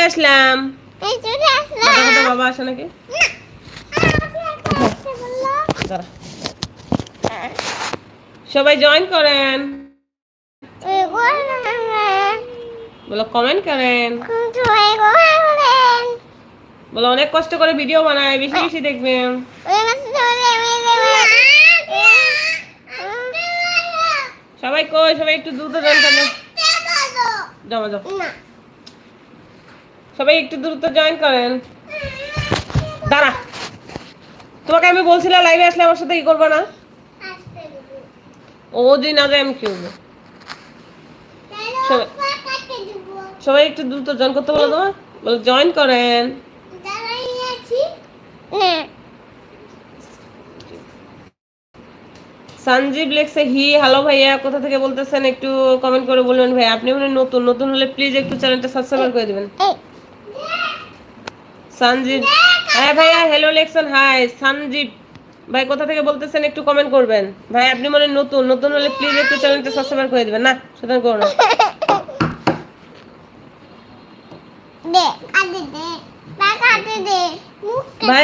আসলাম। বাবা আসে নাকি? সবাই জয়েন করেন, বলো কমেন্ট করেন, বলো অনেক কষ্ট করে ভিডিও বানায়, বেশি বেশি দেখবেন। সবাই কই, সবাই একটু দ্রুত জয়েন করেন। যাও যাও, সবাই একটু দ্রুত জয়েন করেন। দাঁড়া, তোমাকে আমি বলছিলাম লাইভে আসলে আমার সাথে কি করবে না? ও দিন আগে আমি কি করবো? সবাই একটু দ্রুত জয়েন করতে বলো, তোমার বলো জয়েন করেন। সঞ্জীব লেখছে হি, হ্যালো ভাইয়া, কোথা থেকে বলতেছেন একটু কমেন্ট করে বলবেন। ভাই আপনি মনে নতুন নতুন হলে প্লিজ একটু চ্যানেলটা সাবস্ক্রাইব করে দিবেন। সঞ্জীব, হ্যাঁ ভাইয়া হ্যালো লেখছেন, হাই সঞ্জীব ভাই, কোথা থেকে বলতেছেন একটু কমেন্ট করবেন। ভাই আপনি মনে নতুন নতুন হলে প্লিজ একটু চ্যানেলটা সাবস্ক্রাইব করে দিবেন। না সেটা করো না ভাই,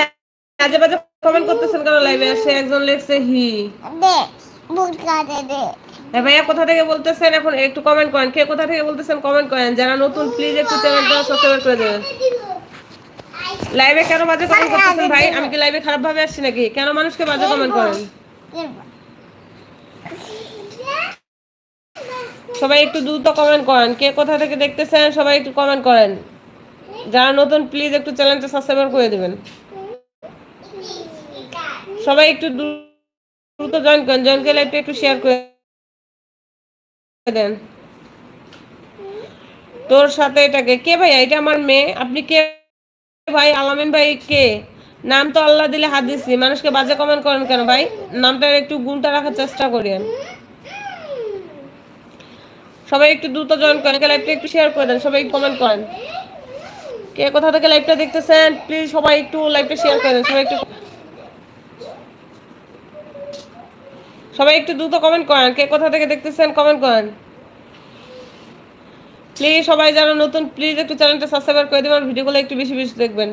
আজে বাজে কমেন্ট করতেছেন কেন লাইভে আসে? একজন লেখছে হি। ভাইয়া কোথা থেকে বলতেছেন এখন একটু কমেন্ট করেন। কে কোথা থেকে বলতেছেন কমেন্ট করেন। যারা নতুন প্লিজ একটু চ্যানেলটা সাবস্ক্রাইব করে দেবেন। লাইভে কেন বাজে কমেন্ট করতেছেন ভাই? আমি কি লাইভে খারাপ ভাবে আসছি নাকি? কেন মানুষকে বাজে কমেন্ট করেন? সবাই একটু দ্রুত কমেন্ট করেন। কে কোথা থেকে দেখতেছেন সবাই একটু কমেন্ট করেন। যারা নতুন প্লিজ একটু চ্যানেলটা সাবস্ক্রাইব করে দিবেন। সবাই একটু দ্রুত জয়েন করেন, জয়েন করে লাইভটা একটু শেয়ার করে দেন। তোর সাথে এটাকে কে ভাইয়া? এটা আমার মেয়ে। আপনি কে ভাই? আলামিন ভাই কে? নাম তো আল্লাহ দিলে হাদিসি, মানুষকে বাজে কমেন্ট করেন কেন ভাই? নামটা একটু গুণটা রাখার চেষ্টা করেন। সবাই একটু দ্রুত জয়েন করেন, লাইভটা একটু শেয়ার করে দেন, সবাই কমেন্ট করেন। কে কোথা থেকে লাইভটা দেখতেছেন প্লিজ সবাই একটু লাইভটা শেয়ার করে দেন। সবাই একটু দ্রুত কমেন্ট করেন। কে কোথা থেকে দেখতেছেন কমেন্ট করেন প্লিজ। সবাই যারা নতুন প্লিজ একটু চ্যানেলটা সাবস্ক্রাইব করে দিবেন, ভিডিওগুলো একটু বেশি বেশি দেখবেন।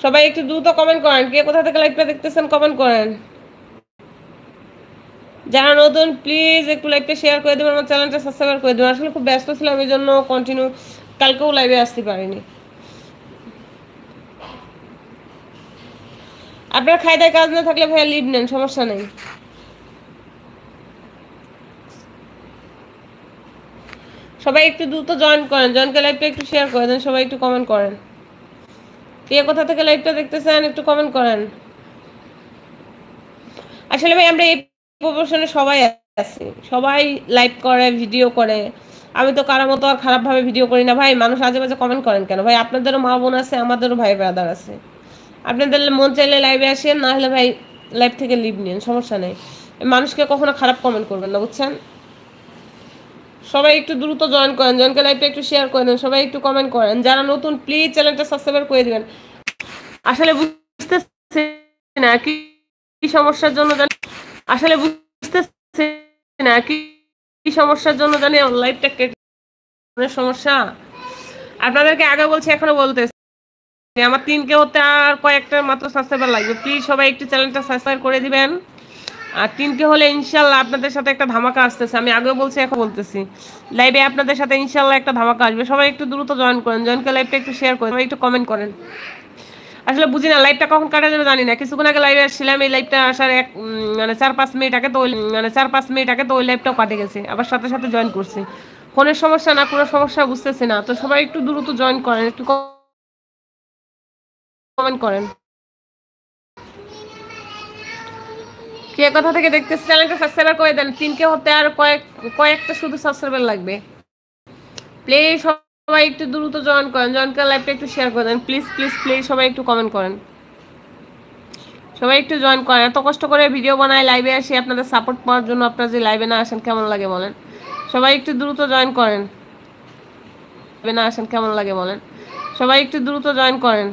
সবাই একটু দ্রুত কমেন্ট করেন। কে কোথা থেকে লাইভটা দেখতেছেন কমেন্ট করেন। যারা নতুন প্লিজ একটু লাইভটা শেয়ার করে দেবেন, আমার চ্যানেলটা সাবস্ক্রাইব করে দেবেন। আসলে খুব ব্যস্ত ছিলাম, এই জন্য কন্টিনিউ কালকেও লাইভে আসতে পারিনি। আপনার খায়দায় কাজ না থাকলে ভাইয়া লিভ নেন, সমস্যা নেই। সবাই একটু দ্রুত জয়েন করেন, জয়েন করে লাইভটা একটু শেয়ার করে দেন, সবাই একটু কমেন্ট করেন। কে কোথা থেকে লাইভটা দেখতেছেন একটু কমেন্ট করেন। আসলে ভাই আমরা এই প্রফেশনে সবাই আছি, সবাই লাইভ করে ভিডিও করে। আমি তো কারোর মতো আর খারাপভাবে ভিডিও করি না ভাই। মানুষ আজে বাজে কমেন্ট করেন কেন ভাই? আপনাদেরও মা বোন আছে, আমাদেরও ভাই ব্রাদার আছে। আপনাদের মন চাইলে লাইভে আসেন, না হলে ভাই লাইভ থেকে লিভ নিন, সমস্যা নেই। মানুষকে কখনো খারাপ কমেন্ট করবেন না, বুঝছেন? সবাই একটু দ্রুত জয়েন করেন, জয়েন করে লাইভটা একটু শেয়ার করে দেন, সবাই একটু কমেন্ট করেন। যারা নতুন প্লিজ চ্যানেলটা সাবস্ক্রাইব করে দিবেন। আসলে বুঝতেছি না কি সমস্যার জন্য জানি, আসলে বুঝতেছি না কি সমস্যার জন্য জানি লাইভটা কেটে সমস্যা। আপনাদেরকে আগে বলছি, এখনো বলতেছি, আমার 3K হতে আর কয়েকটা মাত্র সাবস্ক্রাইবার লাগবে। প্লিজ সবাই একটু চ্যানেলটা সাবস্ক্রাইব করে দিবেন। আর 3K হলে ইনশাল্লাহ আপনাদের সাথে একটা ধামাকা আসতেছে। আমি আগেও বলছি, এখন বলতেছি, লাইভে আপনাদের সাথে ইনশাল্লাহ একটা ধামাকা আসবে। সবাই একটু দ্রুত জয়েন করেন, জয়েন করে লাইভটা একটু শেয়ার করেন, সবাই একটু কমেন্ট করেন। আসলে বুঝি না লাইভটা কখন কাটা যাবে জানি না। কিছুক্ষণ আগে লাইভে আসছিলাম, এই লাইভটা আসার 4-5 মিনিট আগে তো ওই লাইভটাও কাটে গেছে। আবার সাথে সাথে জয়েন করছি। ফোনের সমস্যা না কোনো সমস্যা বুঝতেছি না। তো সবাই একটু দ্রুত জয়েন করেন, একটু কমেন্ট করেন। কে কোথা থেকে দেখতেছে চ্যানেলটা সাবস্ক্রাইব করে দেন। 3K হতে আর কয়েকটা শুধু সাবস্ক্রাইবার লাগবে। প্লিজ সবাই একটু দ্রুত জয়েন করেন, জয়েন করে লাইভটা একটু শেয়ার করে দেন। প্লিজ প্লিজ প্লিজ সবাই একটু কমেন্ট করেন, সবাই একটু জয়েন করেন। এত কষ্ট করে ভিডিও বানাই, লাইভে আসি আপনাদের সাপোর্ট পাওয়ার জন্য। আপনারা যে লাইভে না আসেন কেমন লাগে বলেন? সবাই একটু দ্রুত জয়েন করেন, লাইভে না আসেন কেমন লাগে বলেন? সবাই একটু দ্রুত জয়েন করেন।